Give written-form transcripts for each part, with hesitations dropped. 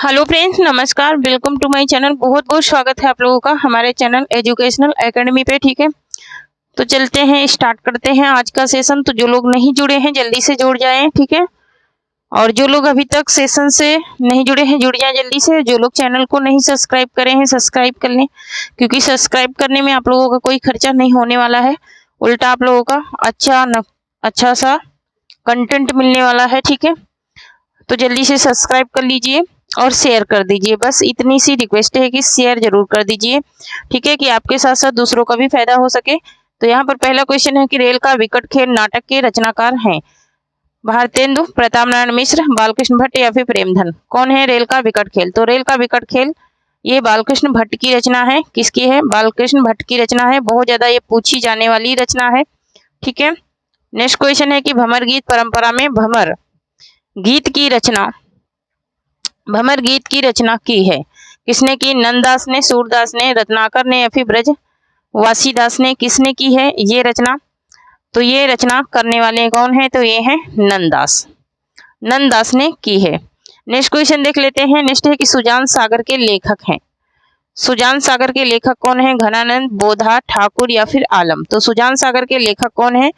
Hello friends, नमस्कार। Welcome to my channel. बहुत बहुत स्वागत है आप लोगों का हमारे चैनल एजुकेशनल एकेडमी पे। ठीक है, तो चलते हैं, स्टार्ट करते हैं आज का सेशन। तो जो लोग नहीं जुड़े हैं जल्दी से जुड़ जाएं, ठीक है। और जो लोग अभी तक सेशन से नहीं जुड़े हैं जुड़ जाएं जल्दी से। जो लोग चैनल को नहीं सब्सक्राइब करे हैं सब्सक्राइब कर लें, क्योंकि सब्सक्राइब करने में आप लोगों का कोई खर्चा नहीं होने वाला है, उल्टा आप लोगों का अच्छा सा कंटेंट मिलने वाला है। ठीक है, तो जल्दी से सब्सक्राइब कर लीजिए और शेयर कर दीजिए। बस इतनी सी रिक्वेस्ट है कि शेयर जरूर कर दीजिए, ठीक है, कि आपके साथ साथ दूसरों का भी फायदा हो सके। तो यहाँ पर पहला क्वेश्चन है कि रेल का विकट खेल नाटक के रचनाकार हैं भारतेंदु, प्रताप नारायण मिश्र, बालकृष्ण भट्ट या फिर प्रेमधन। कौन है रेल का विकट खेल? तो रेल का विकट खेल ये बालकृष्ण भट्ट की रचना है। किसकी है? बालकृष्ण भट्ट की रचना है। बहुत ज्यादा ये पूछी जाने वाली रचना है, ठीक है। नेक्स्ट क्वेश्चन है कि भमर गीत परंपरा में भमर गीत की रचना की है किसने की? नंददास ने, सूरदास ने, रत्नाकर ने या फिर ब्रज वासीदास ने। किसने की है ये रचना? तो ये रचना करने वाले कौन है? तो ये है नंददास ने की है। नेक्स्ट क्वेश्चन देख लेते हैं। नेक्स्ट है कि सुजान सागर के लेखक हैं। सुजान सागर के लेखक कौन है? घनानंद, बोधा, ठाकुर या फिर आलम। तो सुजान सागर के लेखक कौन है?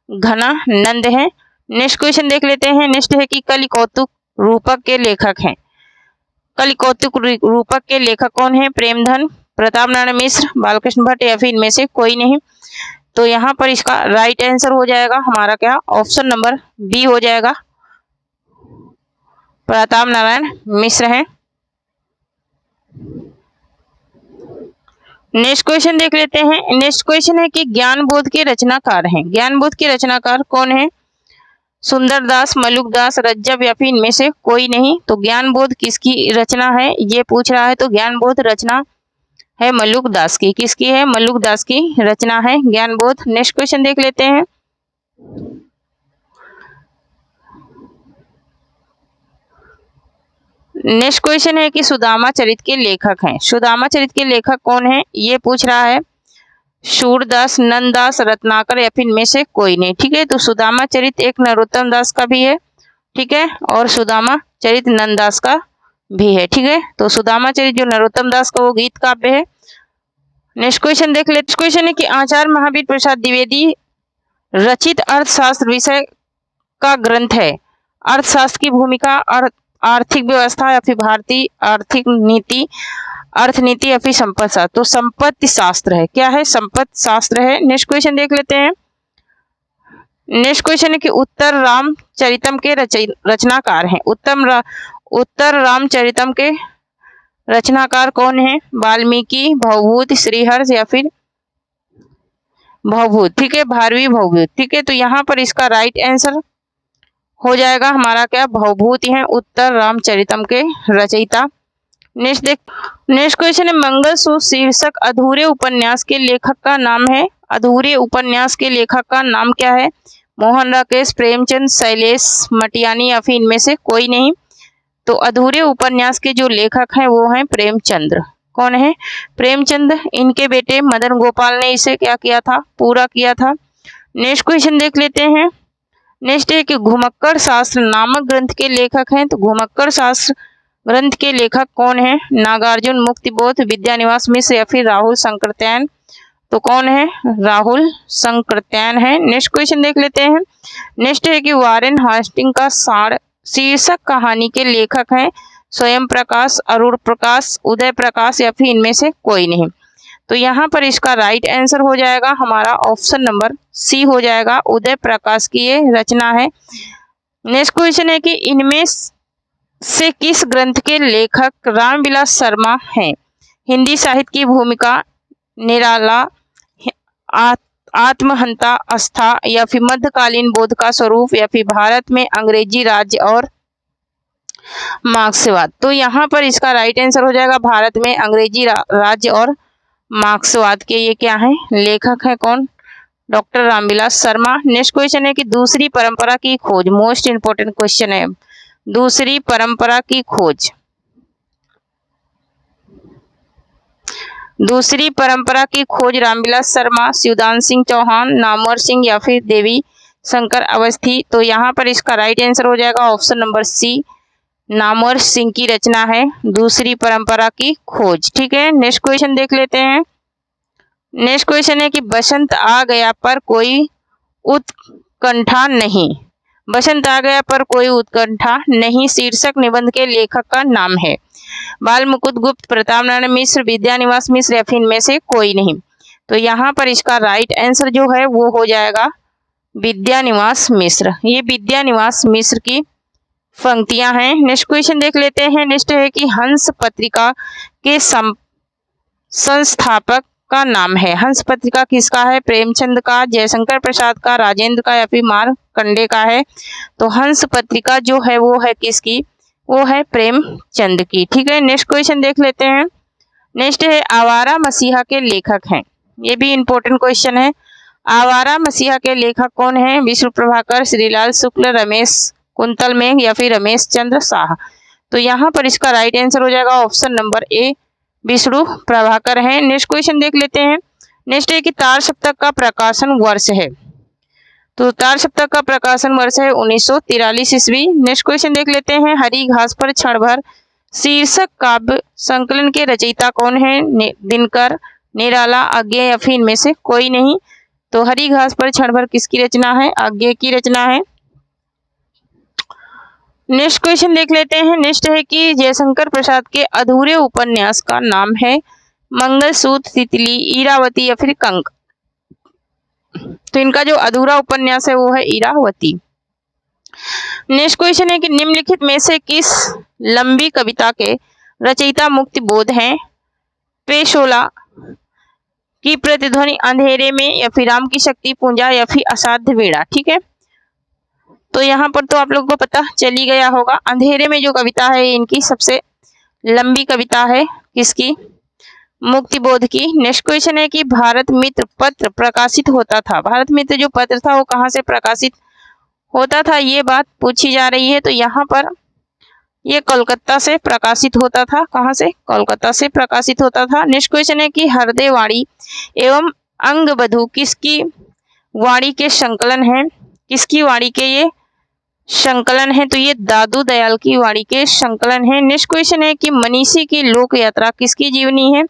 घनानंद है। नेक्स्ट क्वेश्चन देख लेते हैं। नेक्स्ट है कि कलि कौतुक रूपक के लेखक हैं। कलि कौतुक रूपक के लेखक कौन है? प्रेमधन, प्रताप नारायण मिश्र, बालकृष्ण भट्ट या फिर इनमें से कोई नहीं। तो यहाँ पर इसका राइट आंसर हो जाएगा हमारा क्या? ऑप्शन नंबर बी हो जाएगा, प्रताप नारायण मिश्र है। नेक्स्ट क्वेश्चन देख लेते हैं। नेक्स्ट क्वेश्चन है कि ज्ञानबोध के रचनाकार हैं। ज्ञानबोध के रचनाकार कौन है? सुंदरदास, मलुकदास, रज्जब या फिर इनमें से कोई नहीं। तो ज्ञानबोध किसकी रचना है ये पूछ रहा है। तो ज्ञानबोध रचना है मलुकदास की। किसकी है? मलुकदास की रचना है ज्ञानबोध। नेक्स्ट क्वेश्चन देख लेते हैं। नेक्स्ट क्वेश्चन है कि सुदामा चरित के लेखक हैं। सुदामा चरित के लेखक कौन है ये पूछ रहा है। सूरदास, नंददास, रत्नाकर या फिर इनमें से कोई नहीं, ठीक है। तो सुदामा चरित एक नरोत्तम दास का भी है, ठीक है, और सुदामा चरित नंददास का भी है, ठीक है। तो सुदामा चरित जो नरोत्तम दास का वो गीत काव्य है। नेक्स्ट क्वेश्चन देख लेते। क्वेश्चन है कि आचार्य महावीर प्रसाद द्विवेदी रचित अर्थशास्त्र विषय का ग्रंथ है। अर्थशास्त्र की भूमिका, आर्थिक व्यवस्था या फिर भारतीय आर्थिक नीति, अर्थनीति या फिर संपत्ति शास्त्र। तो संपत्ति शास्त्र है। क्या है? संपत्ति शास्त्र है। नेक्स्ट क्वेश्चन देख लेते हैं। नेक्स्ट क्वेश्चन है कि उत्तर रामचरितम के रचनाकार हैं। उत्तर रामचरितम के रचनाकार कौन है? वाल्मीकि, भवभूत, श्रीहर्ष या फिर भवभूत, ठीक है, भारवी भवभूत, ठीक है। तो यहाँ पर इसका राइट आंसर हो जाएगा हमारा क्या? भवभूत है उत्तर रामचरितम के रचयिता। नेक्स्ट क्वेश्चन है मंगल सूत्र शीर्षक अधूरे उपन्यास के लेखक का नाम है। अधूरे उपन्यास के लेखक का नाम क्या है? मोहन राकेश, प्रेमचंद, शैलेश मटियानी या फिर इनमें से कोई नहीं। तो अधूरे उपन्यास के जो लेखक हैं वो हैं प्रेमचंद्र। कौन है? प्रेमचंद। इनके बेटे मदन गोपाल ने इसे क्या किया था? पूरा किया था। नेक्स्ट क्वेश्चन देख लेते हैं। नेक्स्ट है कि घुमक्कड़ शास्त्र नामक ग्रंथ के लेखक हैं। तो घुमक्कड़ शास्त्र ग्रंथ के लेखक कौन है? नागार्जुन, मुक्तिबोध, विद्यानिवास मिश्र या फिर राहुल शंकरत्यायन। तो कौन है? राहुल शंकरत्यायन है। नेक्स्ट क्वेश्चन देख लेते हैं। नेक्स्ट है कि वारेन हास्टिंग का सार शीर्षक कहानी के लेखक हैं स्वयं प्रकाश, अरुण प्रकाश, उदय प्रकाश या फिर इनमें से कोई नहीं। तो यहाँ पर इसका राइट आंसर हो जाएगा हमारा ऑप्शन नंबर सी हो जाएगा, उदय प्रकाश की ये रचना है। नेक्स्ट क्वेश्चन है कि इनमें से किस ग्रंथ के लेखक रामविलास शर्मा हैं? हिंदी साहित्य की भूमिका, निराला, आत्महंता आस्था या फिर मध्यकालीन बोध का स्वरूप या फिर भारत में अंग्रेजी राज्य और मार्क्सवाद। तो यहाँ पर इसका राइट आंसर हो जाएगा भारत में अंग्रेजी राज्य और मार्क्सवाद के ये क्या है? लेखक है। कौन? Doctor Ramvilas Sharma. Next question है कि दूसरी परंपरा की खोज, मोस्ट इंपोर्टेंट क्वेश्चन है, दूसरी परंपरा की खोज। दूसरी परंपरा की खोज रामविलास शर्मा, शिवदान सिंह चौहान, नामवर सिंह या फिर देवी शंकर अवस्थी। तो यहाँ पर इसका राइट आंसर हो जाएगा option number C, Namvar Singh की रचना है। दूसरी परंपरा की खोज। ठीक है, नेक्स्ट क्वेश्चन देख लेते हैं। नेक्स्ट क्वेश्चन है कि बसंत आ गया पर कोई उत्कंठा नहीं। बसंत आ गया पर कोई उत्कंठा नहीं शीर्षक निबंध के लेखक का नाम है। बाल मुकुंद गुप्त, प्रताप नारायण मिश्र, विद्यानिवास मिश्र या फिर इनमें से कोई नहीं। तो यहाँ पर इसका राइट आंसर जो है वो हो जाएगा विद्यानिवास मिश्र। ये विद्यानिवास मिश्र की पंक्तियां हैं। नेक्स्ट क्वेश्चन देख लेते हैं। नेक्स्ट है कि हंस पत्रिका के संस्थापक का नाम है। हंस पत्रिका किसका है? प्रेमचंद का, जयशंकर प्रसाद का, राजेंद्र का या फिर मार्कंडे का है? तो हंस पत्रिका जो है वो है किसकी? वो है प्रेमचंद की। ठीक है, नेक्स्ट क्वेश्चन देख लेते हैं। नेक्स्ट है आवारा मसीहा के लेखक हैं। ये भी इंपॉर्टेंट क्वेश्चन है। आवारा मसीहा के लेखक कौन है? विष्णु प्रभाकर, श्रीलाल शुक्ल, रमेश कुंतल मेघ या फिर रमेश चंद्र शाह? तो यहाँ पर इसका राइट आंसर हो जाएगा option number A, Vishnu Prabhakar है। नेक्स्ट क्वेश्चन देख लेते हैं। नेक्स्ट है कि तार सप्तक का प्रकाशन वर्ष है। तो तार सप्तक का प्रकाशन वर्ष है 1943 ईस्वी। नेक्स्ट क्वेश्चन देख लेते हैं। हरी घास पर क्षण भर शीर्षक काव्य संकलन के रचयिता कौन है? दिनकर, निराला, अज्ञेय या फिर इनमें से कोई नहीं। तो हरी घास पर क्षण भर किसकी रचना है? अज्ञेय की रचना है। नेक्स्ट क्वेश्चन देख लेते हैं। नेक्स्ट है कि जयशंकर प्रसाद के अधूरे उपन्यास का नाम है मंगलसूत्र, तितली, इरावती या फिर कंक? तो इनका जो अधूरा उपन्यास है वो है इरावती। नेक्स्ट क्वेश्चन है कि निम्नलिखित में से किस लंबी कविता के रचयिता मुक्तिबोध हैं? पेशोला की प्रतिध्वनि, अंधेरे में या फिर राम की शक्ति पूंजा या फिर असाध्य वेड़ा? ठीक है, तो यहाँ पर तो आप लोगों को पता चली गया होगा। अंधेरे में जो कविता है इनकी सबसे लंबी कविता है किसकी? मुक्तिबोध की। नेक्स्ट क्वेश्चन है कि भारत मित्र पत्र प्रकाशित होता था। भारत मित्र जो पत्र था वो कहाँ से प्रकाशित होता था, ये बात पूछी जा रही है। तो यहाँ पर ये कोलकाता से प्रकाशित होता था। कहाँ से? कोलकाता से प्रकाशित होता था। नेक्स्ट क्वेश्चन है कि हृदय वाणी एवं अंगबधू किसकी वाणी के संकलन है? किसकी वाणी के ये संकलन है? तो ये दादू दयाल की वाणी के संकलन है। नेक्स्ट क्वेश्चन है कि मनीषी की लोक यात्रा किसकी जीवनी है?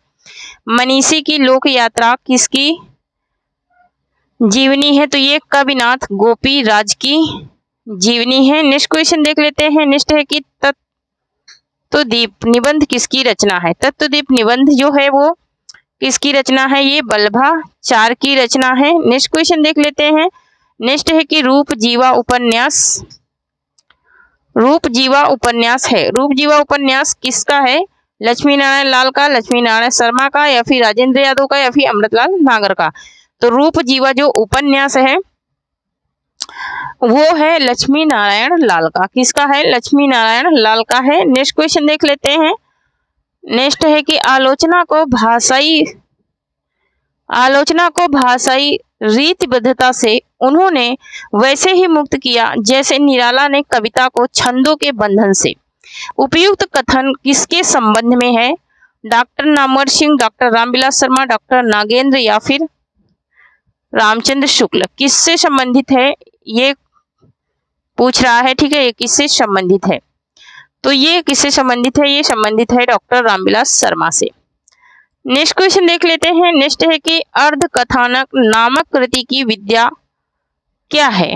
मनीषी की लोक यात्रा किसकी जीवनी है? तो ये कविनाथ गोपी राज की जीवनी है। नेक्स्ट क्वेश्चन देख लेते हैं। नेक्स्ट है कि तत्वदीप निबंध किसकी रचना है? तत्वदीप निबंध जो है वो किसकी रचना है? ये बल्भाचार की रचना है। नेक्स्ट क्वेश्चन देख लेते हैं। नेक्स्ट है कि रूप जीवा उपन्यास है। रूप जीवा उपन्यास किसका है? लक्ष्मी नारायण लाल का, लक्ष्मी नारायण शर्मा का या फिर राजेंद्र यादव का या फिर अमृतलाल नागर का? तो रूप जीवा जो उपन्यास है वो है लक्ष्मी नारायण लाल का। किसका है? लक्ष्मी नारायण लाल का है। नेक्स्ट क्वेश्चन देख लेते हैं। नेक्स्ट है कि आलोचना को भाषाई रीतिबद्धता से उन्होंने वैसे ही मुक्त किया जैसे निराला ने कविता को छंदों के बंधन से। उपयुक्त कथन किसके संबंध में है? Doctor Namvar Singh, doctor Ramvilas Sharma, doctor Nagendra या फिर रामचंद्र शुक्ल? किससे संबंधित है ये पूछ रहा है। ठीक है, ये किससे संबंधित है? तो ये किससे संबंधित है? ये संबंधित है डॉक्टर रामविलास शर्मा से। नेक्स्ट क्वेश्चन देख लेते हैं। नेक्स्ट है कि अर्ध कथानक नामक कृति की विद्या क्या है?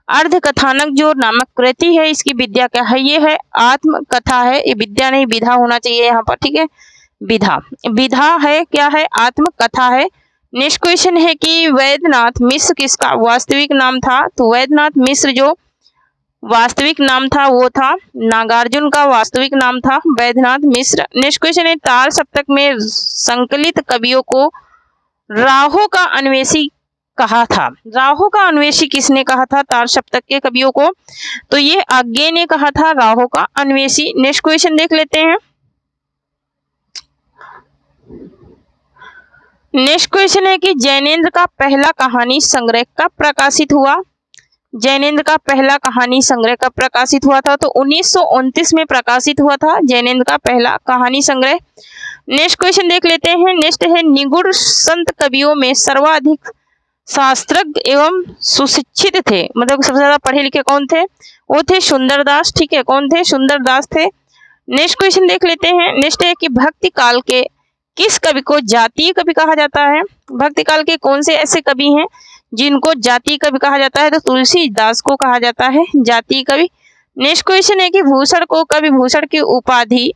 अर्ध कथानक जो नामक कृति है इसकी विद्या क्या है? ये है आत्मकथा है। ये विद्या नहीं विधा होना चाहिए यहाँ पर। ठीक है, विधा है, क्या है? आत्मकथा है। नेक्स्ट क्वेश्चन है कि वैद्यनाथ मिश्र किसका वास्तविक नाम था? तो वैद्यनाथ मिश्र जो वास्तविक नाम था वो था नागार्जुन का वास्तविक नाम था वैद्यनाथ मिश्र। नेक्स्ट क्वेश्चन है तार सप्तक में संकलित कवियों को राहों का अन्वेषी कहा था। राहों का अन्वेषी किसने कहा था तार सप्तक के कवियों को? तो ये अज्ञेय ने कहा था राहों का अन्वेषी। नेक्स्ट क्वेश्चन देख लेते हैं। नेक्स्ट क्वेश्चन है कि जैनेन्द्र का पहला कहानी संग्रह कब प्रकाशित हुआ? जैनेन्द्र का पहला कहानी संग्रह कब प्रकाशित हुआ था? तो 1929 में प्रकाशित हुआ था जैनेन्द्र का पहला कहानी संग्रह। नेक्स्ट क्वेश्चन देख लेते हैं। नेक्स्ट है निगूढ़ संत कवियों में सर्वाधिक शास्त्रज्ञ एवं सुशिक्षित थे, मतलब सबसे ज्यादा पढ़े लिखे कौन थे? वो थे सुंदरदास। ठीक है, कौन थे? सुंदरदास थे। नेक्स्ट क्वेश्चन देख लेते हैं। नेक्स्ट है कि भक्ति काल के किस कवि को जातीय कवि कहा जाता है? भक्ति काल के कौन से ऐसे कवि हैं जिनको जातीय कवि कहा जाता है? तो तुलसीदास को कहा जाता है जातीय कवि। नेक्स्ट क्वेश्चन है कि भूषण को कवि भूषण की उपाधि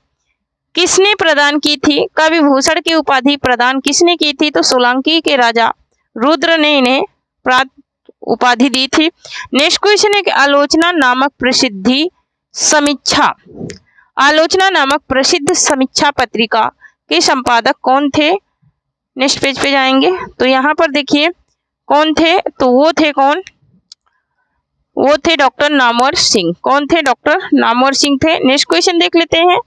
किसने प्रदान की थी? कवि भूषण की उपाधि प्रदान किसने की थी? तो सोलंकी के राजा रुद्र ने इन्हें उपाधि दी थी। नेक्स्ट क्वेश्चन है कि आलोचना नामक प्रसिद्ध समीक्षा पत्रिका के संपादक कौन थे? नेक्स्ट पेज पे जाएंगे तो यहाँ पर देखिए कौन थे, तो वो थे कौन? वो थे डॉक्टर नामवर सिंह। कौन थे? डॉक्टर नामवर सिंह थे। नेक्स्ट क्वेश्चन देख लेते हैं।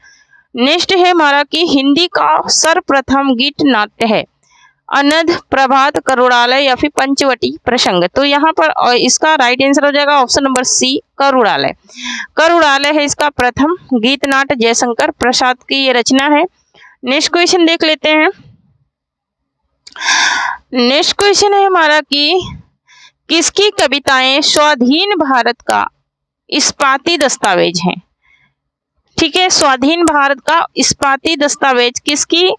नेक्स्ट है हमारा कि हिंदी का सर्वप्रथम गीत नाट्य है अनध, प्रभात, करुणालय या फिर पंचवटी प्रसंग। तो यहाँ पर इसका राइट आंसर हो जाएगा ऑप्शन नंबर सी, करुणालय। करुणालय है इसका प्रथम गीत नाट्य, जयशंकर प्रसाद की ये रचना है। नेक्स्ट क्वेश्चन देख लेते हैं। नेक्स्ट क्वेश्चन है हमारा कि किसकी कविताएं स्वाधीन भारत का इस्पाती दस्तावेज हैं? ठीक है, स्वाधीन भारत का इस्पाती दस्तावेज किसकी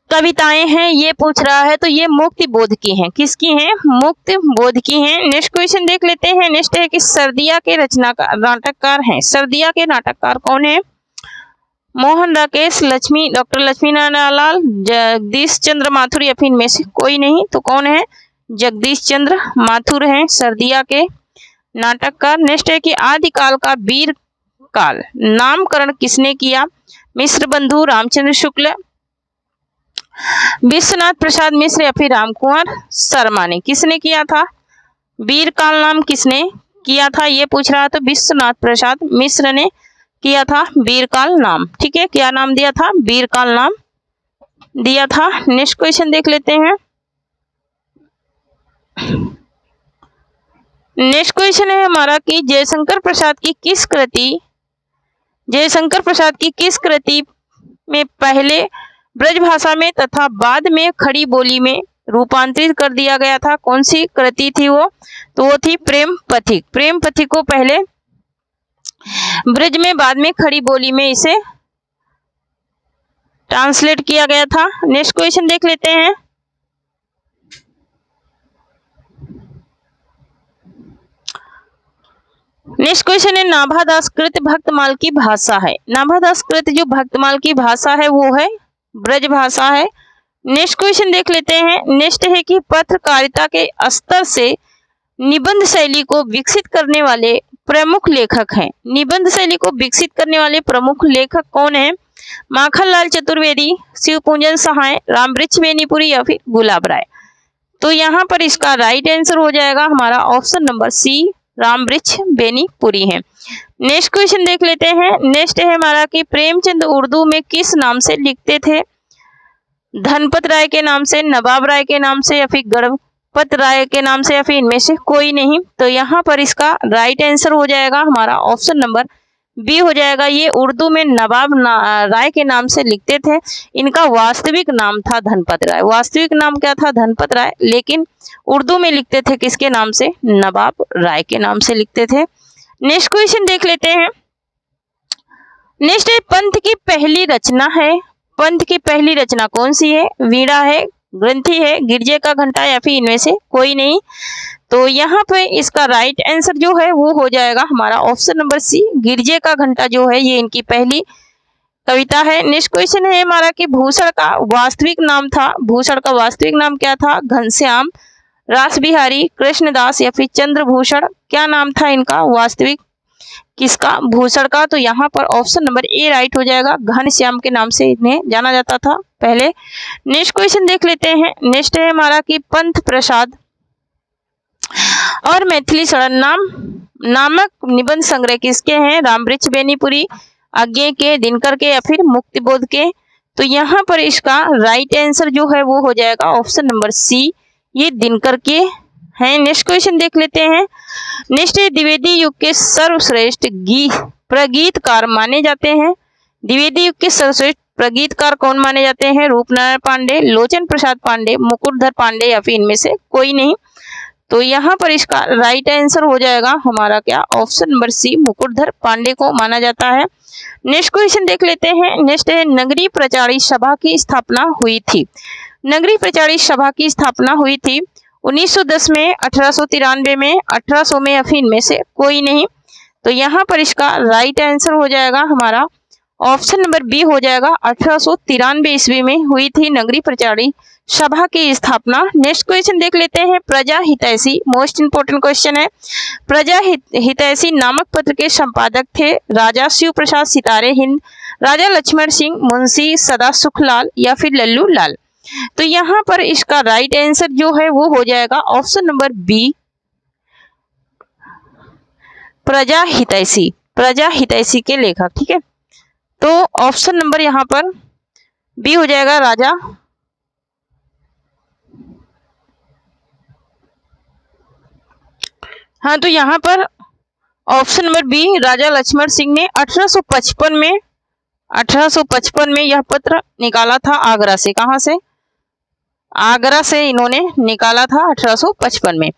कविताएं हैं ये पूछ रहा है, तो ये मुक्ति बोध की हैं। किसकी हैं? मुक्ति बोध की हैं। नेक्स्ट क्वेश्चन देख लेते हैं। नेक्स्ट है कि सर्दिया के नाटककार हैं। सर्दिया के नाटककार कौन है? मोहन राकेश, डॉक्टर लक्ष्मी नारायण लाल, जगदीश चंद्र माथुर या फिर इनमें से कोई नहीं। तो कौन है? जगदीश चंद्र माथुर हैं सर्दिया के नाटककार। नेक्स्ट है कि आदिकाल का वीर काल नामकरण किसने किया? मिश्र बंधु, रामचंद्र शुक्ल, विश्वनाथ प्रसाद मिश्र या फिर रामकुमार शर्मा ने। किसने किया था? वीर काल नाम किसने किया था ये पूछ रहा, तो विश्वनाथ प्रसाद मिश्र ने किया था वीर काल नाम। ठीक है, क्या नाम दिया था? वीर काल नाम दिया था। नेक्स्ट क्वेश्चन देख लेते हैं। नेक्स्ट क्वेश्चन है हमारा कि जयशंकर प्रसाद की किस कृति में पहले ब्रज भाषा में तथा बाद में खड़ी बोली में रूपांतरित कर दिया गया था? कौन सी कृति थी वो? तो वो थी प्रेम पथिक। प्रेम पथिक को पहले ब्रज में बाद में खड़ी बोली में इसे ट्रांसलेट किया गया था। नेक्स्ट क्वेश्चन देख लेते हैं। नेक्स्ट क्वेश्चन है नाभादास कृत भक्तमाल की भाषा है। नाभादास कृत जो भक्तमाल की भाषा है वो है ब्रज भाषा है। नेक्स्ट क्वेश्चन देख लेते हैं। नेक्स्ट है कि पत्रकारिता के स्तर से निबंध शैली को विकसित करने वाले प्रमुख लेखक हैं। निबंध शैली को विकसित करने वाले प्रमुख लेखक कौन है? माखनलाल चतुर्वेदी, शिवपूजन सहाय, रामवृक्ष बेनीपुरी या फिर गुलाब राय। तो यहाँ पर इसका राइट आंसर हो जाएगा हमारा option number C, Rambriksh Benipuri है। नेक्स्ट क्वेश्चन देख लेते हैं। नेक्स्ट है हमारा कि प्रेमचंद उर्दू में किस नाम से लिखते थे? धनपत राय के नाम से, नवाब राय के नाम से या फिर गणपत राय के नाम से या फिर इनमें से कोई नहीं। तो यहाँ पर इसका राइट आंसर हो जाएगा हमारा ऑप्शन नंबर बी हो जाएगा। ये उर्दू में नवाब राय के नाम से लिखते थे। इनका वास्तविक नाम था धनपत राय। वास्तविक नाम क्या था? धनपत राय, लेकिन उर्दू में लिखते थे किसके नाम से? नवाब राय के नाम से लिखते थे। नेक्स्ट क्वेश्चन देख लेते हैं। नेक्स्ट है पंथ की पहली रचना है। पंथ की पहली रचना कौन सी है? वीणा है, ग्रंथि है, गिरजे का घंटा या फिर इनमें से कोई नहीं। तो यहाँ पे इसका राइट आंसर जो है वो हो जाएगा हमारा ऑप्शन नंबर सी, गिरजे का घंटा जो है ये इनकी पहली कविता है। नेक्स्ट क्वेश्चन है हमारा कि भूषण का वास्तविक नाम था, भूषण का वास्तविक नाम क्या था? घनश्याम, रासबिहारी, कृष्णदास या फिर चंद्रभूषण। क्या नाम था इनका वास्तविक? किसका? भूषण का। तो यहाँ पर ऑप्शन नंबर ए राइट हो जाएगा। घनश्याम के नाम से इन्हें जाना जाता था पहले। नेक्स्ट क्वेश्चन देख लेते हैं। नेक्स्ट है हमारा कि पंथ प्रसाद और मैथिली सड़न नामक निबंध संग्रह किसके हैं? रामवृक्ष बेनीपुरी, आज्ञे के, दिनकर के या फिर मुक्तिबोध के। तो यहाँ पर इसका राइट आंसर जो है वो हो जाएगा ऑप्शन नंबर सी, ये दिनकर के हैं। नेक्स्ट क्वेश्चन देख लेते हैं। नेक्स्ट है द्विवेदी युग के सर्वश्रेष्ठ प्रगीतकार माने जाते हैं। द्विवेदी युग के सर्वश्रेष्ठ प्रगीतकार कौन माने जाते हैं? रूपनारायण पांडे, लोचन प्रसाद पांडे, मुकुटधर पांडे या फिर इनमें से कोई नहीं। तो यहाँ पर इसका राइट आंसर हो जाएगा हमारा क्या? Option number C, Mukutdhar Pandey को माना जाता है। नेक्स्ट क्वेश्चन देख लेते हैं। नेक्स्ट है, नगरीय प्रचारी सभा की स्थापना हुई थी। नगरीय प्रचारी सभा की स्थापना हुई थी 1910 में, 1893 में, 1800 में या फिर इनमें से कोई नहीं। तो यहाँ पर इसका राइट आंसर हो जाएगा हमारा ऑप्शन नंबर बी हो जाएगा। 1893 ईस्वी में हुई थी नगरीय प्रचारी सभा की स्थापना। नेक्स्ट क्वेश्चन देख लेते हैं। प्रजा हितैषी, मोस्ट इंपोर्टेंट क्वेश्चन है। प्रजा हितैषी नामक पत्र के संपादक थे राजा शिव प्रसाद सितारे हिंद, राजा लक्ष्मण सिंह, मुंशी सदा सुखलाल या फिर लल्लू लाल। तो यहाँ पर इसका राइट आंसर जो है वो हो जाएगा ऑप्शन नंबर बी, प्रजा हितैषी, प्रजा हितैषी के लेखक। ठीक है, तो ऑप्शन नंबर यहाँ पर बी हो जाएगा राजा। हाँ, तो यहाँ पर ऑप्शन नंबर बी, राजा लक्ष्मण सिंह ने 1855 में यह पत्र निकाला था आगरा से। कहाँ से? आगरा से इन्होंने निकाला था 1855 में।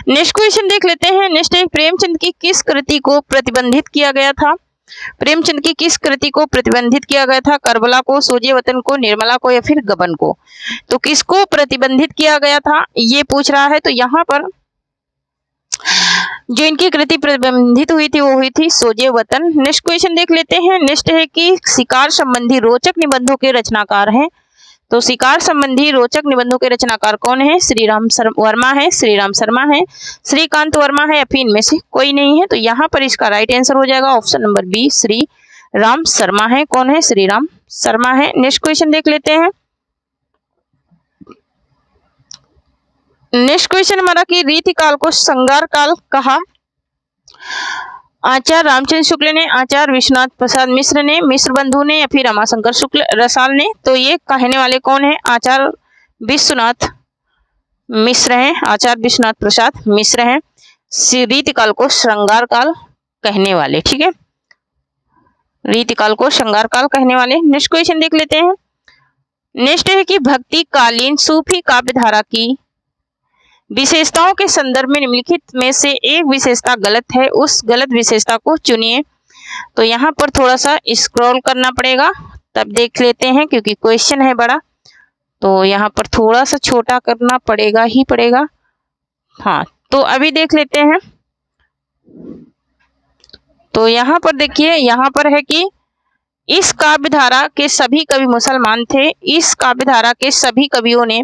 नेक्स्ट क्वेश्चन देख लेते हैं। नेक्स्ट है, प्रेमचंद की किस कृति को प्रतिबंधित किया गया था? प्रेमचंद की किस कृति को प्रतिबंधित किया गया था? करबला को, सोजे वतन को, निर्मला को या फिर गबन को? तो किसको प्रतिबंधित किया गया था ये पूछ रहा है। तो यहाँ पर जो इनकी कृति प्रतिबंधित हुई थी वो हुई थी सोजे वतन। नेक्स्ट क्वेश्चन देख लेते हैं। नेक्स्ट है कि शिकार संबंधी रोचक निबंधों के रचनाकार हैं। तो शिकार संबंधी रोचक निबंधों के रचनाकार कौन है? श्रीराम वर्मा है, श्रीराम शर्मा है, श्रीकांत वर्मा है या फिर इनमें से कोई नहीं है। तो यहाँ पर इसका राइट आंसर हो जाएगा option number B, Shri Ram Sharma है। कौन है? श्रीराम शर्मा है। नेक्स्ट क्वेश्चन देख लेते हैं। नेक्स्ट क्वेश्चन हमारा कि रीतिकाल को श्रृंगार काल कहा। आचार्य रामचंद्र शुक्ल ने, आचार्य विश्वनाथ प्रसाद मिश्र ने, मिश्र बंधु ने या फिर रमाशंकर शुक्ल रसाल ने? तो ये कहने वाले कौन है? आचार्य विश्वनाथ मिश्र हैं, आचार्य विश्वनाथ प्रसाद मिश्र हैं रीतिकाल को श्रृंगार काल कहने वाले। ठीक है, रीतिकाल को श्रृंगार काल कहने वाले। नेक्स्ट क्वेश्चन देख लेते हैं। नेक्स्ट है कि भक्ति कालीन सूफी काव्यधारा की विशेषताओं के संदर्भ में निम्नलिखित में से एक विशेषता गलत है, उस गलत विशेषता को चुनिए। तो यहाँ पर थोड़ा सा स्क्रॉल करना पड़ेगा तब देख लेते हैं, क्योंकि क्वेश्चन है बड़ा, तो यहाँ पर थोड़ा सा छोटा करना पड़ेगा ही पड़ेगा। हाँ, तो अभी देख लेते हैं। तो यहाँ पर देखिए, यहाँ पर है कि इस काव्यधारा के सभी कवि मुसलमान थे। इस काव्यधारा के सभी कवियों ने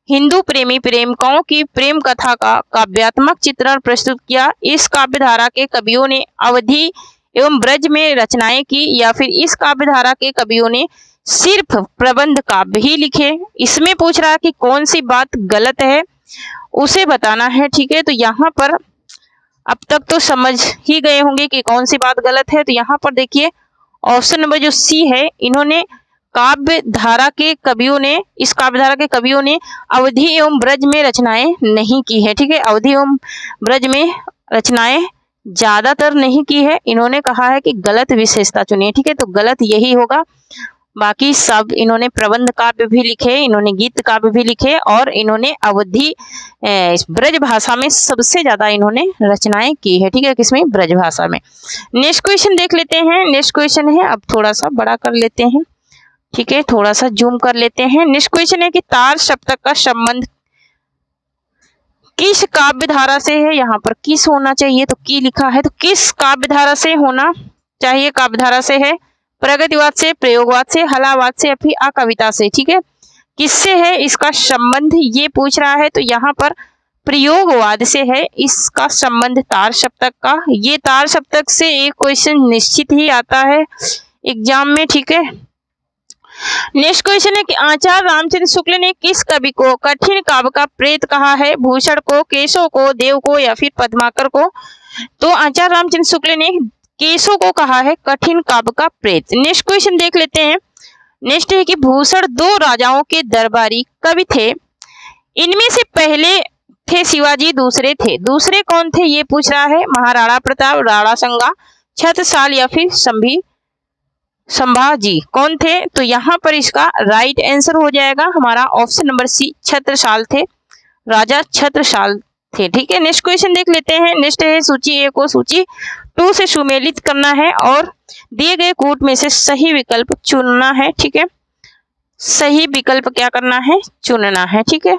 हिंदू प्रेमी प्रेमिकाओं की प्रेम कथा का काव्यात्मक चित्रण प्रस्तुत किया। इस काव्यधारा के कवियों ने अवधि एवं ब्रज में रचनाएं की या फिर इस काव्यधारा के कवियों ने सिर्फ प्रबंध काव्य ही लिखे। इसमें पूछ रहा है कि कौन सी बात गलत है उसे बताना है। ठीक है, तो यहाँ पर अब तक तो समझ ही गए होंगे कि कौन सी बात गलत है। तो यहाँ पर देखिए ऑप्शन नंबर जो सी है, इन्होंने काव्य धारा के कवियों ने, इस काव्य धारा के कवियों ने अवधि एवं ब्रज में रचनाएं नहीं की है। ठीक है, अवधि एवं ब्रज में रचनाएं ज्यादातर नहीं की है। इन्होंने कहा है कि गलत विशेषता चुनिए। ठीक है, तो गलत यही होगा। बाकी सब इन्होंने प्रबंध काव्य भी लिखे, इन्होंने गीत काव्य भी लिखे और इन्होंने अवधि ब्रज भाषा में सबसे ज्यादा इन्होंने रचनाएं की है। ठीक है, किसमें? ब्रज भाषा में। नेक्स्ट क्वेश्चन देख लेते हैं। नेक्स्ट क्वेश्चन है, अब थोड़ा सा बड़ा कर लेते हैं। ठीक है, थोड़ा सा जूम कर लेते हैं। नेक्स्ट क्वेश्चन है कि तार सप्तक का संबंध किस काव्य धारा से है? यहाँ पर किस होना चाहिए, तो की लिखा है, तो किस काव्य धारा से होना चाहिए? काव्य धारा से है प्रगतिवाद से, प्रयोगवाद से, हलावाद से या फिर अकविता से। ठीक है, किससे है इसका संबंध ये पूछ रहा है। तो यहाँ पर प्रयोगवाद से है इसका संबंध तार सप्तक का। ये तार सप्तक से एक क्वेश्चन निश्चित ही आता है एग्जाम में। ठीक है, नेक्स्ट क्वेश्चन है कि आचार्य रामचंद्र शुक्ल ने किस कवि को कठिन काव्य का प्रेत कहा है? भूषण को, केशव को, देव को या फिर पद्माकर को? तो आचार्य रामचंद्र शुक्ल ने केशव को कहा है कठिन काव्य का प्रेत। नेक्स्ट क्वेश्चन देख लेते हैं। नेक्स्ट है कि भूषण दो राजाओं के दरबारी कवि थे, इनमें से पहले थे शिवाजी, दूसरे थे, दूसरे कौन थे ये पूछ रहा है। महाराणा प्रताप, राणा संगा, छत्रसाल या फिर संभी संभाजी कौन थे? तो यहाँ पर इसका राइट आंसर हो जाएगा हमारा ऑप्शन नंबर सी, छत्रसाल थे, राजा छत्रसाल थे। ठीक है, नेक्स्ट क्वेश्चन देख लेते हैं। नेक्स्ट है सूची ए को सूची 2 से सुमेलित करना है और दिए गए कूट में से सही विकल्प चुनना है। ठीक है, सही विकल्प क्या करना है? चुनना है। ठीक है,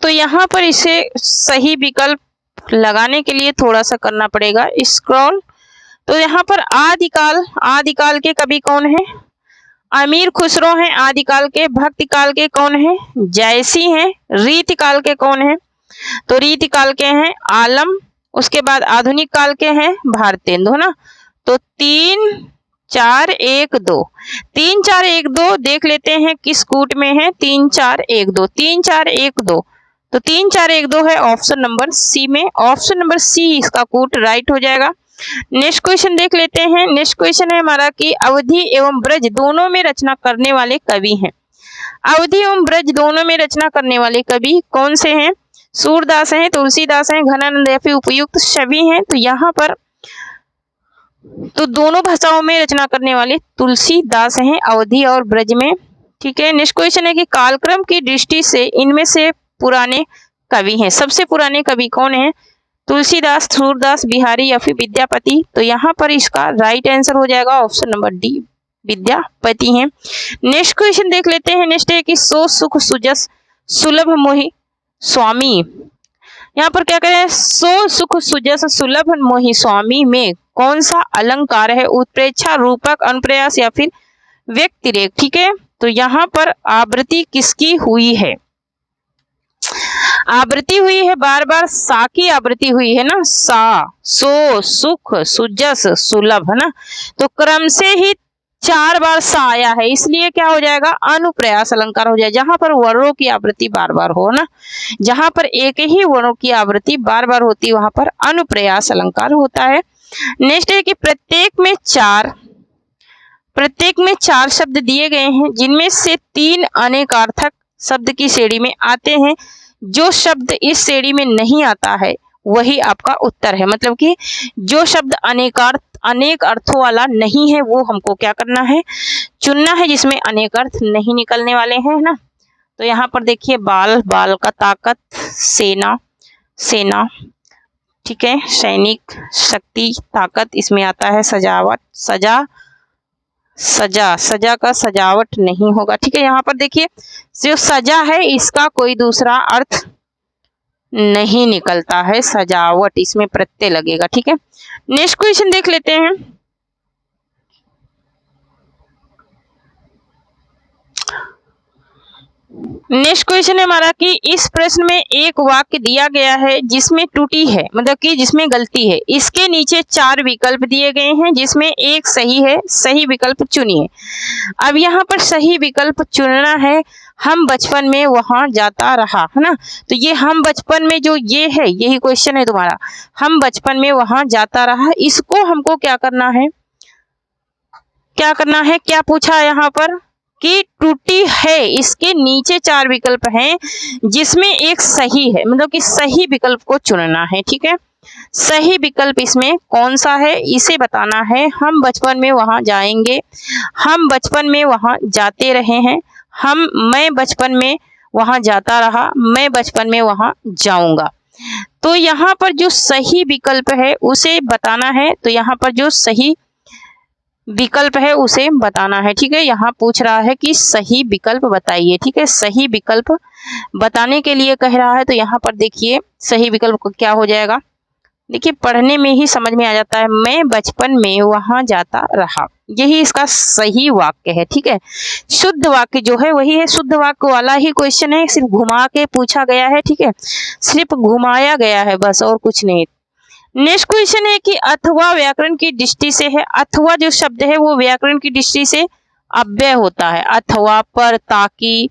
तो यहाँ पर इसे सही विकल्प लगाने के लिए थोड़ा सा करना पड़ेगा स्क्रॉल। तो यहाँ पर आदिकाल के कवि कौन है? अमीर खुसरो हैं आदिकाल के। भक्तिकाल के कौन है? जयसी हैं। रीतिकाल के कौन है? तो रीतिकाल के हैं आलम। उसके बाद आधुनिक काल के हैं भारतेंदु, है ना। तो 3 4 1 2 3 4 1 2 देख लेते हैं किस कूट में है। 3 4 1 2 3 4 1 2, तो 3 4 1 2 है ऑप्शन नंबर सी में। ऑप्शन नंबर सी इसका कूट राइट हो जाएगा। नेक्स्ट क्वेश्चन देख लेते हैं। नेक्स्ट क्वेश्चन है हमारा कि अवधि एवं ब्रज दोनों में रचना करने वाले कवि हैं। अवधि एवं ब्रज दोनों में रचना करने वाले कवि कौन से हैं? सूरदास हैं, तुलसीदास हैं, घनानंद या फिर उपयुक्त सभी हैं। तो यहाँ पर तो दोनों भाषाओं में रचना करने वाले तुलसीदास हैं अवधि और ब्रज में। ठीक है, नेक्स्ट क्वेश्चन है कि कालक्रम की दृष्टि से इनमें से पुराने कवि हैं। सबसे पुराने कवि कौन हैं? तुलसीदास, सूरदास, बिहारी या फिर विद्यापति। तो यहाँ पर इसका राइट आंसर हो जाएगा ऑप्शन नंबर डी, विद्यापति हैं। नेक्स्ट क्वेश्चन देख लेते हैं। नेक्स्ट है कि सो सुख सुजस सुलभ मोहि स्वामी। यहाँ पर क्या करें? सो सुख सुजस सुलभ मोहि स्वामी में कौन सा अलंकार है? उत्प्रेक्षा, रूपक, अनुप्रयास या फिर व्यक्तिरेक। ठीक है, तो यहाँ पर आवृत्ति किसकी हुई है? आवृत्ति हुई है बार बार सा की आवृत्ति हुई है ना। सा, सो, सुख, सुजस, सुलभ, है ना। तो क्रम से ही 4 बार सा आया है, इसलिए क्या हो जाएगा? अनुप्रयास अलंकार हो जाए। जहां पर वर्णों की आवृत्ति बार बार हो ना, जहां पर एक ही वर्णों की आवृत्ति बार बार होती वहां पर अनुप्रयास अलंकार होता है। नेक्स्ट है कि प्रत्येक में 4 शब्द दिए गए हैं जिनमें से 3 अनेकार्थक शब्द की श्रेणी में आते हैं। जो शब्द इस श्रेणी में नहीं आता है वही आपका उत्तर है। मतलब कि जो शब्द अनेक अर्थों वाला नहीं है वो हमको क्या करना है? चुनना है, जिसमें अनेक अर्थ नहीं निकलने वाले हैं ना। तो यहाँ पर देखिए बाल, बाल का ताकत, सेना, सेना, ठीक है, सैनिक, शक्ति, ताकत, इसमें आता है सजावट, सजा, सजा, सजा का सजावट नहीं होगा। ठीक है, यहाँ पर देखिए जो सजा है इसका कोई दूसरा अर्थ नहीं निकलता है, सजावट, इसमें प्रत्यय लगेगा। ठीक है, नेक्स्ट क्वेश्चन देख लेते हैं। नेक्स्ट क्वेश्चन है हमारा कि इस प्रश्न में एक वाक्य दिया गया है जिसमें त्रुटि है, मतलब कि जिसमें गलती है। इसके नीचे 4 विकल्प दिए गए हैं जिसमें एक सही है, सही विकल्प चुनिए। अब यहाँ पर सही विकल्प चुनना है। हम बचपन में वहां जाता रहा, है ना। तो ये हम बचपन में जो ये है, यही क्वेश्चन है तुम्हारा, हम बचपन में वहां जाता रहा। इसको हमको क्या करना है? क्या करना है? क्या पूछा यहाँ पर कि त्रुटि है। इसके नीचे 4 विकल्प हैं जिसमें एक सही है, मतलब कि सही विकल्प को चुनना है। ठीक है, सही विकल्प इसमें कौन सा है इसे बताना है। हम बचपन में वहां जाएंगे, हम बचपन में वहां जाते रहे हैं, मैं बचपन में वहां जाता रहा, मैं बचपन में वहां जाऊंगा। तो यहाँ पर जो सही विकल्प है उसे बताना है। तो यहाँ पर जो सही विकल्प है उसे बताना है। ठीक है, यहाँ पूछ रहा है कि सही विकल्प बताइए। ठीक है, सही विकल्प बताने के लिए कह रहा है। तो यहाँ पर देखिए सही विकल्प क्या हो जाएगा। देखिए पढ़ने में ही समझ में आ जाता है, मैं बचपन में वहां जाता रहा, यही इसका सही वाक्य है। ठीक है, शुद्ध वाक्य जो है वही है, शुद्ध वाक्य वाला ही क्वेश्चन है, सिर्फ घुमा के पूछा गया है। ठीक है, सिर्फ घुमाया गया है बस, और कुछ नहीं। नेक्स्ट क्वेश्चन है कि अथवा व्याकरण की दृष्टि से है। अथवा जो शब्द है वो व्याकरण की दृष्टि से अव्यय होता है। अथवा, पर, ताकि,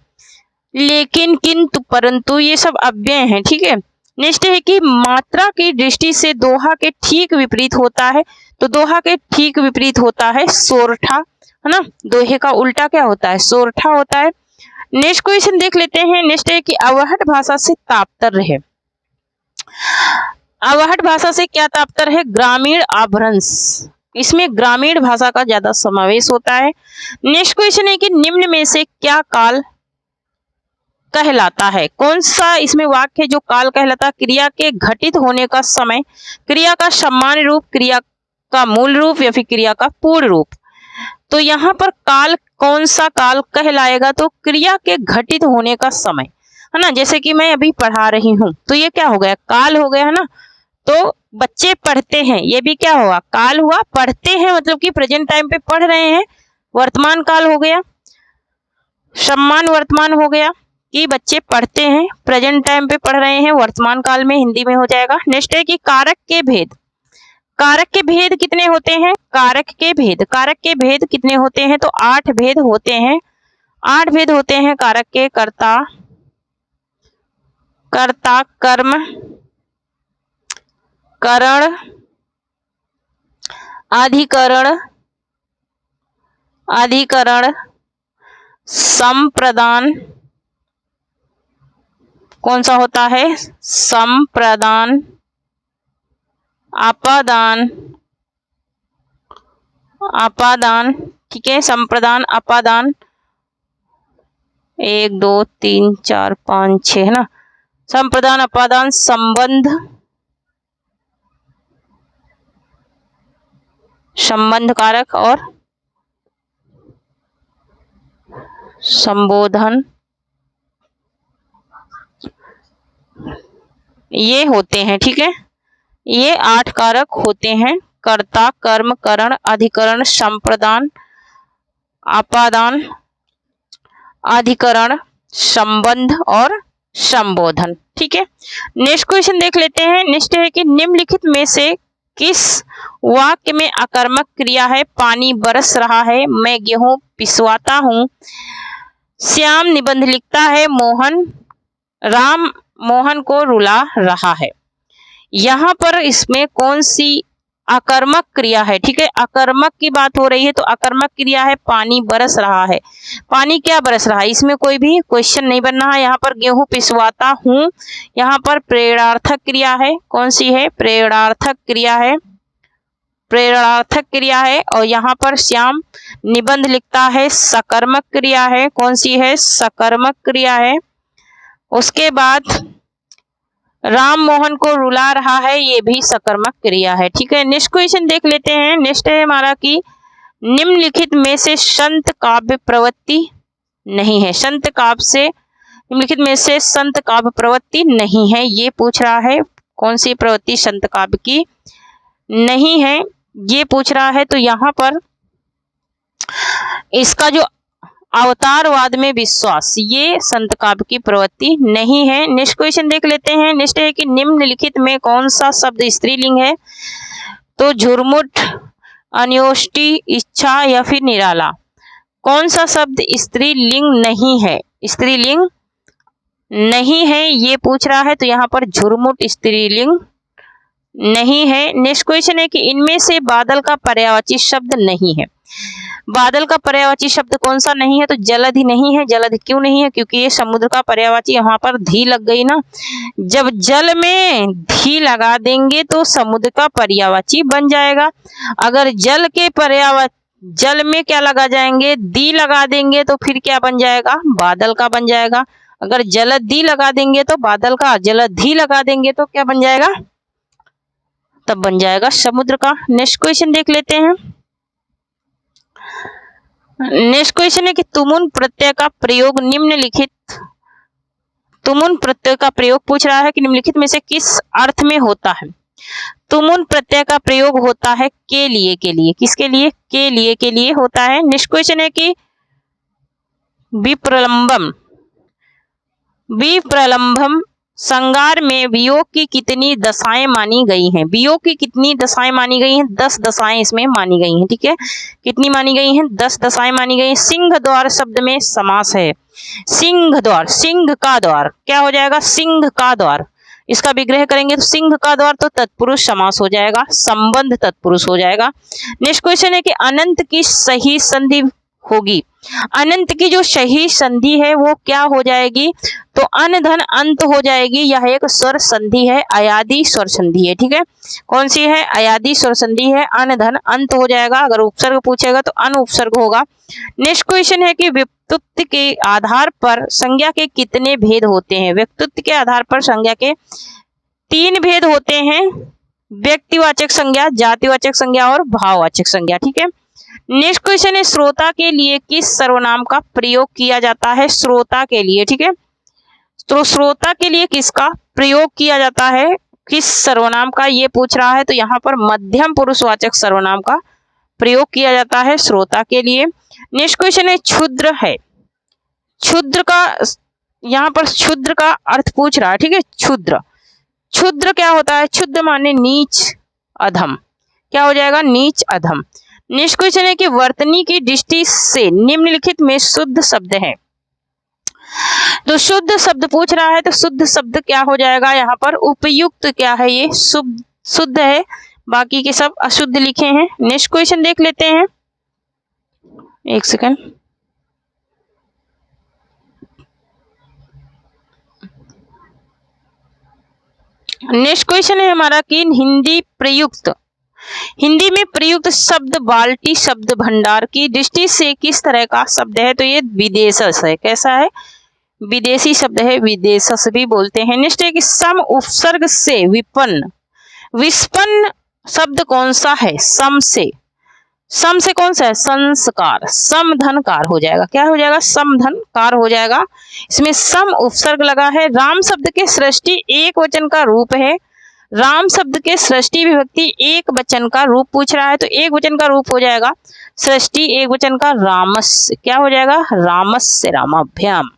लेकिन, किंतु, परंतु, ये सब अव्यय हैं। ठीक है, नेक्स्ट है कि मात्रा की दृष्टि से दोहा के ठीक विपरीत होता है। तो दोहा के ठीक विपरीत होता है सोरठा, है ना। दोहे का उल्टा क्या होता है? सोरठा होता है। नेक्स्ट क्वेश्चन देख लेते हैं। नेक्स्ट है कि अवहट भाषा से तात्पर्य है। अवहट भाषा से क्या तात्पर्य है? ग्रामीण अपभ्रंश, इसमें ग्रामीण भाषा का ज्यादा समावेश होता है। नेक्स्ट क्वेश्चन है कि निम्न में से क्या काल कहलाता है? कौन सा इसमें वाक्य है जो काल कहलाता है? क्रिया के घटित होने का समय, क्रिया का सामान्य रूप, क्रिया का मूल रूप या फिर क्रिया का पूर्ण रूप। तो यहाँ पर काल, कौन सा काल कहलाएगा? तो क्रिया के घटित होने का समय, है ना। जैसे कि मैं अभी पढ़ा रही हूँ तो ये क्या हो गया? काल हो गया, है ना। तो बच्चे पढ़ते हैं, ये भी क्या हुआ? काल हुआ। पढ़ते हैं मतलब कि प्रेजेंट टाइम पे पढ़ रहे हैं, वर्तमान काल हो गया। सम्मान वर्तमान हो गया कि बच्चे पढ़ते हैं, प्रेजेंट टाइम पे पढ़ रहे हैं, वर्तमान काल में हिंदी में हो जाएगा। नेक्स्ट है कि कारक के भेद। कारक के भेद कितने होते हैं? कारक के भेद कितने होते हैं? तो 8 भेद होते हैं। 8 भेद होते हैं कारक के। कर्ता, कर्म, करण, अधिकरण, संप्रदान। कौन सा होता है? संप्रदान, अपादान, ठीक है। संप्रदान, अपादान, 1 2 3 4 5 6, है ना। संप्रदान, अपादान, संबंध कारक और संबोधन, ये होते हैं, ठीक है। ये 8 कारक होते हैं। कर्ता, कर्म, करण, अधिकरण, संप्रदान, अपादान, अधिकरण, संबंध और संबोधन, ठीक है। नेक्स्ट क्वेश्चन देख लेते हैं। नेक्स्ट है कि निम्नलिखित में से किस वाक्य में अकर्मक क्रिया है? पानी बरस रहा है, मैं गेहूं पिसवाता हूं, श्याम निबंध लिखता है, राम मोहन को रुला रहा है। यहाँ पर इसमें कौन सी अकर्मक क्रिया है? ठीक है, अकर्मक की बात हो रही है तो अकर्मक क्रिया है पानी बरस रहा है। पानी क्या बरस रहा है? इसमें कोई भी क्वेश्चन नहीं बनना है। यहाँ पर गेहूं पिसवाता हूं, यहाँ पर प्रेरणार्थक क्रिया है। कौन सी है? प्रेरणार्थक क्रिया है, प्रेरणार्थक क्रिया है। और यहाँ पर श्याम निबंध लिखता है, सकर्मक क्रिया है। कौन सी है? सकर्मक क्रिया है। उसके बाद राम मोहन को रुला रहा है, ये भी सकर्मक क्रिया है, ठीक है। नेक्स्ट क्वेश्चन देख लेते हैं। नेक्स्ट है हमारा कि निम्नलिखित में से संत काव्य प्रवृत्ति नहीं है। संत काव्य से निम्नलिखित में से संत काव्य प्रवृत्ति नहीं है, ये पूछ रहा है। कौन सी प्रवृत्ति संत काव्य की नहीं है, ये पूछ रहा है। तो यहाँ पर इसका जो अवतारवाद में विश्वास, ये संत काव्य की प्रवृत्ति नहीं है। नेक्स्ट क्वेश्चन देख लेते हैं। नेक्स्ट है कि निम्नलिखित में कौन सा शब्द स्त्रीलिंग है? तो झुरमुट, अन्योष्टि, इच्छा या फिर निराला। कौन सा शब्द स्त्रीलिंग नहीं है? स्त्रीलिंग नहीं है, ये पूछ रहा है। तो यहाँ पर झुरमुट स्त्रीलिंग नहीं है। नेक्स्ट क्वेश्चन है कि इनमें से बादल का पर्यायवाची शब्द नहीं है। बादल का पर्यायवाची शब्द कौन सा नहीं है? तो जलध ही नहीं है। जलध क्यों नहीं है? क्योंकि ये समुद्र का पर्यायवाची, यहाँ पर धी लग गई ना। जब जल में धी लगा देंगे तो समुद्र का पर्यायवाची बन जाएगा। अगर जल में क्या लगा जाएंगे? दी लगा देंगे तो फिर क्या बन जाएगा? बादल का बन जाएगा। अगर जलधि लगा देंगे तो बादल का, जलधि लगा देंगे तो क्या बन जाएगा? तब बन जाएगा समुद्र का। नेक्स्ट क्वेश्चन देख लेते हैं। नेक्स्ट क्वेश्चन है कि तुमुन प्रत्यय का प्रयोग निम्नलिखित, तुमुन प्रत्यय का प्रयोग पूछ रहा है कि निम्नलिखित में से किस अर्थ में होता है? तुमुन प्रत्यय का प्रयोग होता है के लिए, के लिए। किसके लिए? के लिए होता है। नेक्स्ट क्वेश्चन है कि विप्रलंबम, विप्रलंबम संगार में वियोग की कितनी दशाएं मानी गई हैं? वियोग की कितनी दशाएं मानी गई हैं? 10 दशाएं इसमें मानी गई हैं, ठीक है। कितनी मानी गई हैं? 10 दशाएं मानी गई हैं। सिंह द्वार शब्द में समास है। सिंह द्वार, सिंह का द्वार क्या हो जाएगा? सिंह का द्वार। इसका विग्रह करेंगे तो सिंह का द्वार तो तत्पुरुष समास हो जाएगा, संबंध तत्पुरुष हो जाएगा। नेक्स्ट क्वेश्चन है कि अनंत की सही संधि होगी अनंत की जो सही संधि है वो क्या हो जाएगी, तो अन धन अंत हो जाएगी। यह एक स्वर संधि है, अयादी स्वर संधि है। ठीक है, कौन सी है, अयादी स्वर संधि है, अन धन अंत हो जाएगा। अगर उपसर्ग पूछेगा तो अन उपसर्ग होगा। नेक्स्ट क्वेश्चन है कि व्यक्तित्व के आधार पर संज्ञा के कितने भेद होते हैं। व्यक्तित्व के आधार पर संज्ञा के 3 भेद होते हैं, व्यक्तिवाचक संज्ञा, जातिवाचक संज्ञा और भाववाचक संज्ञा। ठीक है, नेक्स्ट क्वेश्चन है श्रोता के लिए किस सर्वनाम का प्रयोग किया जाता है। श्रोता के लिए, ठीक है, तो श्रोता के लिए किसका प्रयोग किया जाता है, किस सर्वनाम का, ये पूछ रहा है। तो यहाँ पर मध्यम पुरुषवाचक सर्वनाम का प्रयोग किया जाता है श्रोता के लिए। नेक्स्ट क्वेश्चन है क्षुद्र है, क्षुद्र का, यहाँ पर क्षुद्र का अर्थ पूछ रहा है। ठीक है, क्षुद्र, क्षुद्र क्या होता है, क्षुद्र माने नीच अधम, क्या हो जाएगा, नीच अधम। नेक्स्ट क्वेश्चन है कि वर्तनी की दृष्टि से निम्नलिखित में शुद्ध शब्द है। तो शुद्ध शब्द पूछ रहा है, तो शुद्ध शब्द क्या हो जाएगा, यहाँ पर उपयुक्त क्या है, ये शुद्ध है, बाकी के सब अशुद्ध लिखे हैं। नेक्स्ट क्वेश्चन देख लेते हैं, एक सेकंड। नेक्स्ट क्वेश्चन है हमारा कि हिंदी प्रयुक्त, हिंदी में प्रयुक्त शब्द बाल्टी शब्द भंडार की दृष्टि से किस तरह का शब्द है। तो ये विदेशस है, कैसा है, विदेशी शब्द है, विदेशस भी बोलते हैं। नेक्स्ट है कि सम उपसर्ग से विपन्न, विस्पन्न शब्द कौन सा है, सम से, सम से कौन सा है, संस्कार, समधनकार हो जाएगा, क्या हो जाएगा, समधनकार हो जाएगा। इसमें सम उपसर्ग लगा है। राम शब्द के सृष्टि एक वचन का रूप है, राम शब्द के सृष्टि विभक्ति एक वचन का रूप पूछ रहा है, तो एक वचन का रूप हो जाएगा सृष्टि एक वचन का रामस्य, क्या हो जाएगा, रामस्य, रामाभ्याम।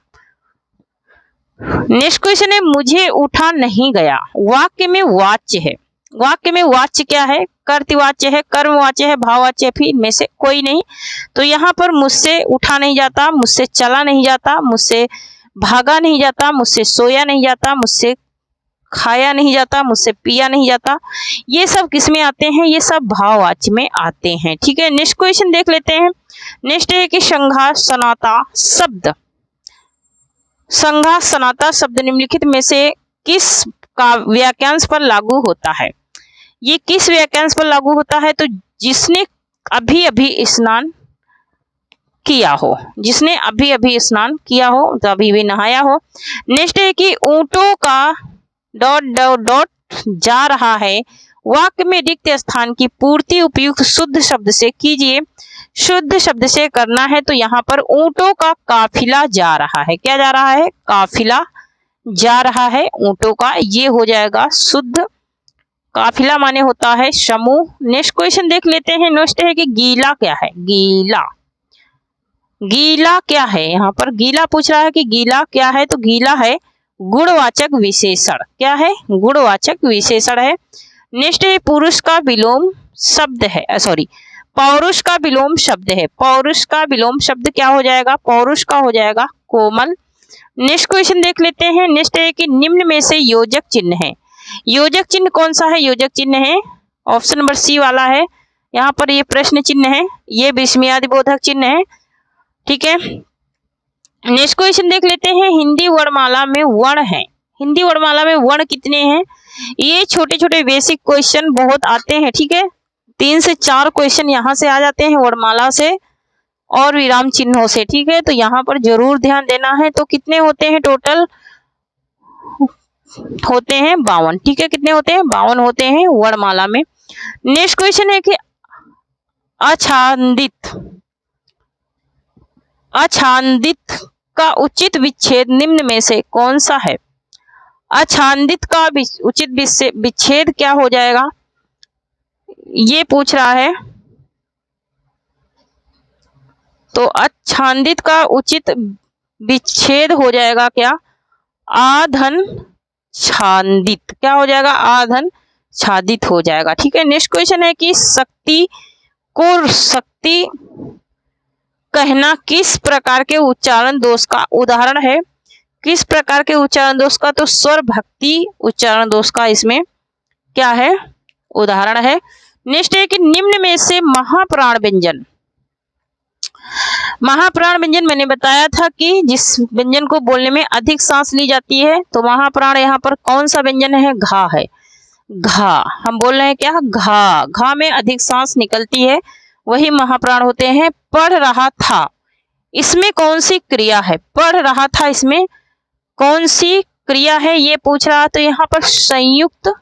नेक्स्ट क्वेश्चन है मुझे उठा नहीं गया, वाक्य में वाच्य है, वाक्य में वाच्य क्या है, कर्तवाच्य है, कर्मवाच्य है, भाववाच्य है, फिर में से कोई नहीं। तो यहाँ पर मुझसे उठा नहीं जाता, मुझसे चला नहीं जाता, मुझसे भागा नहीं जाता, मुझसे सोया नहीं जाता, मुझसे खाया नहीं जाता, मुझसे पिया नहीं जाता, ये सब किस में आते हैं, ये सब भाववाच्य में आते हैं। ठीक है, नेक्स्ट क्वेश्चन देख लेते हैं। नेक्स्ट है कि संघा सनाता शब्द, संघा सनाता शब्द निम्नलिखित में से किस का वाक्यांश पर लागू होता है। ये किस वाक्यांश पर लागू होता है, तो जिसने अभी अभी स्नान किया हो, जिसने अभी अभी स्नान किया हो, तो अभी भी नहाया हो। नेक्स्ट है कि ऊंटों का डॉट डॉट डॉट जा रहा है, वाक्य में रिक्त स्थान की पूर्ति उपयुक्त शुद्ध शब्द से कीजिए। शुद्ध शब्द से करना है, तो यहाँ पर ऊंटों का काफिला जा रहा है, क्या जा रहा है, काफिला जा रहा है ऊंटों का, ये हो जाएगा शुद्ध। काफिला माने होता है समूह। नेक्स्ट क्वेश्चन देख लेते हैं। नेक्स्ट है कि गीला क्या है, गीला, गीला क्या है, यहाँ पर गीला पूछ रहा है कि गीला क्या है, तो गीला है गुणवाचक विशेषण, क्या है, गुणवाचक विशेषण है। नेक्स्ट है पुरुष का विलोम शब्द है, सॉरी पौरुष का विलोम शब्द है, पौरुष का विलोम शब्द क्या हो जाएगा, पौरुष का हो जाएगा कोमल। नेक्स्ट क्वेश्चन देख लेते हैं। नेक्स्ट है कि निम्न में से योजक चिन्ह है, योजक चिन्ह कौन सा है, योजक चिन्ह है ऑप्शन नंबर सी वाला है, यहाँ पर ये प्रश्न चिन्ह है, ये विस्मयादि बोधक चिन्ह है। ठीक है, नेक्स्ट क्वेश्चन देख लेते हैं। हिंदी वर्णमाला में वर्ण है, हिंदी वर्णमाला में वर्ण कितने हैं, ये छोटे छोटे बेसिक क्वेश्चन बहुत आते हैं। ठीक है, 3 से 4 क्वेश्चन यहाँ से आ जाते हैं वर्णमाला से और विराम चिन्हों से। ठीक है, तो यहाँ पर जरूर ध्यान देना है। तो कितने होते हैं टोटल, होते हैं 52। ठीक है, कितने होते हैं, 52 होते हैं वर्णमाला में। नेक्स्ट क्वेश्चन है कि अछांदित, अछांदित का उचित विच्छेद निम्न में से कौन सा है। अछांदित का उचित विच्छेद क्या हो जाएगा, ये पूछ रहा है। तो अछांदित का उचित विच्छेद हो जाएगा क्या, आधन छांदित, क्या हो जाएगा, आधन छादित हो जाएगा। ठीक है, नेक्स्ट क्वेश्चन है कि शक्ति को शक्ति कहना किस प्रकार के उच्चारण दोष का उदाहरण है, किस प्रकार के उच्चारण दोष का, तो स्वर भक्ति उच्चारण दोष का इसमें क्या है, उदाहरण है। नेक्स्ट है कि निम्न में से महाप्राण व्यंजन, महाप्राण व्यंजन मैंने बताया था कि जिस व्यंजन को बोलने में अधिक सांस ली जाती है, तो महाप्राण यहाँ पर कौन सा व्यंजन है? घा है। घा हम बोल रहे हैं क्या? घा। घा में अधिक सांस निकलती है, वही महाप्राण होते हैं। पढ़ रहा था, इसमें कौन सी क्रिया है? पढ़ रहा था, इसमें कौन सी क्रिया है ये पूछ रहा, तो यहाँ पर संयुक्त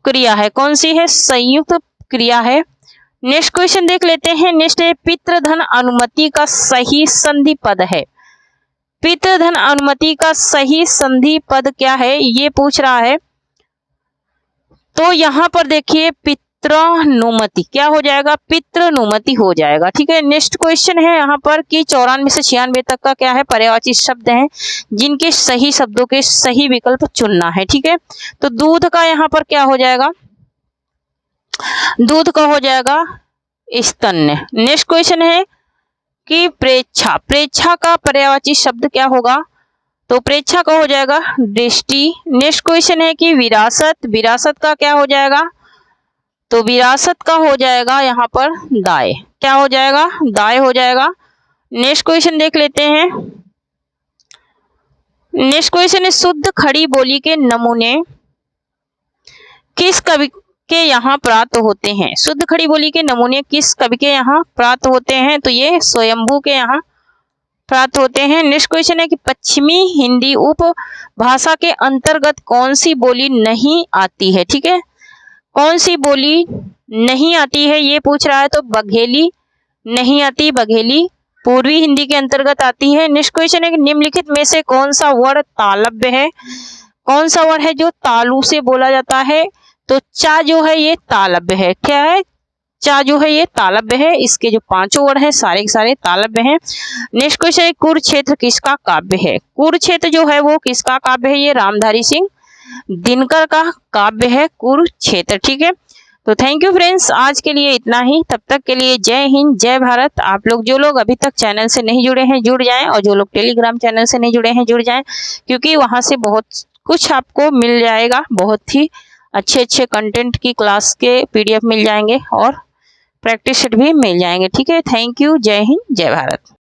क्रिया है। कौन सी है? संयुक्त क्रिया है। नेक्स्ट क्वेश्चन देख लेते हैं। नेक्स्ट है पितृधन अनुमति का सही संधि पद है। पितृधन अनुमति का सही संधि पद क्या है ये पूछ रहा है। तो यहाँ पर देखिए पितृनुमति क्या हो जाएगा? पितृनुमति हो जाएगा। ठीक है। नेक्स्ट क्वेश्चन है यहाँ पर कि 94 से 96 तक का क्या है? पर्यायवाची शब्द हैं जिनके सही शब्दों के सही विकल्प चुनना है। ठीक है। तो दूध का यहाँ पर क्या हो जाएगा? दूध का हो जाएगा स्तन्य। नेक्स्ट क्वेश्चन है कि प्रेच्छा। प्रेच्छा का पर्यायवाची शब्द क्या होगा? तो प्रेच्छा का हो जाएगा दृष्टि। नेक्स्ट क्वेश्चन है कि विरासत। विरासत का क्या हो जाएगा? तो विरासत का हो जाएगा यहाँ पर दाय। क्या हो जाएगा? दाय हो जाएगा। नेक्स्ट क्वेश्चन देख लेते हैं। नेक्स्ट क्वेश्चन है शुद्ध खड़ी बोली के नमूने किस कवि के यहाँ प्राप्त होते हैं? शुद्ध खड़ी बोली के नमूने किस कवि के यहाँ प्राप्त होते हैं? तो ये स्वयंभू के यहाँ प्राप्त होते हैं। नेक्स्ट क्वेश्चन है कि पश्चिमी हिंदी उपभाषा के अंतर्गत कौन सी बोली नहीं आती है? ठीक है। कौन सी बोली नहीं आती है ये पूछ रहा है। तो बघेली नहीं आती, बघेली पूर्वी हिंदी के अंतर्गत आती है। नेक्स्ट क्वेश्चन है कि निम्नलिखित में से कौन सा वर्ण तालव्य है? कौन सा वर्ण है जो तालु से बोला जाता है? तो चा जो है ये तालव्य है। क्या है? चा जो है ये तालव्य है। इसके जो पांचों वर्ण है सारे के सारे तालव्य हैं। नेक्स्ट क्वेश्चन है कुरुक्षेत्र किसका काव्य है? कुरुक्षेत्र जो है वो किसका काव्य है? ये रामधारी सिंह दिनकर का काव्य है कुरुक्षेत्र। ठीक है। तो थैंक यू फ्रेंड्स, आज के लिए इतना ही। तब तक के लिए जय हिंद, जय भारत। आप लोग जो लोग अभी तक चैनल से नहीं जुड़े हैं जुड़ जाएं, और जो लोग टेलीग्राम चैनल से नहीं जुड़े हैं जुड़ जाएं, क्योंकि वहां से बहुत कुछ आपको मिल जाएगा। बहुत ही अच्छे अच्छे कंटेंट की क्लास के PDF मिल जाएंगे और प्रैक्टिस सेट भी मिल जाएंगे। ठीक है। Thank you. जय हिंद, जय भारत।